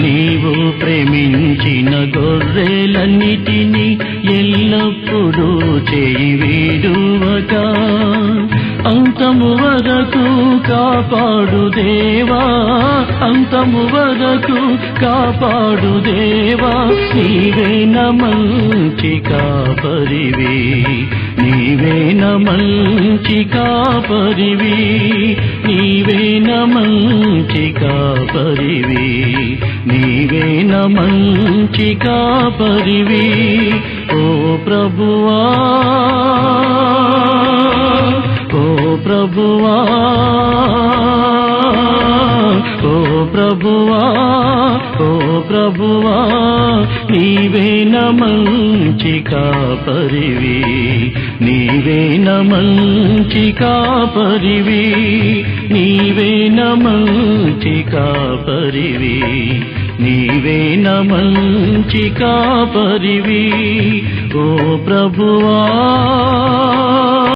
నీవు ప్రేమించిన గొర్రెలన్నిటినీ ఎల్లప్పుడూ చేయి వీడువక అంతము వరకు కాపాడు దేవా, అంతము వరకు కాపాడు దేవా. నీవేన మంచి కాపరివి, నీవేన మంచి కాపరివి, నీవేన మంచి కాపరివి, నీవేన మంచి కాపరివి. ఓ ప్రభువా, ఓ ప్రభువా, ఓ ప్రభువా, ఓ ప్రభువా, నీవేన మంచి కాపరివి, నీవేన మంచి కాపరివి, నీవేన మంచి కాపరివి, నీవేన మంచి కాపరివి. ఓ ప్రభువా.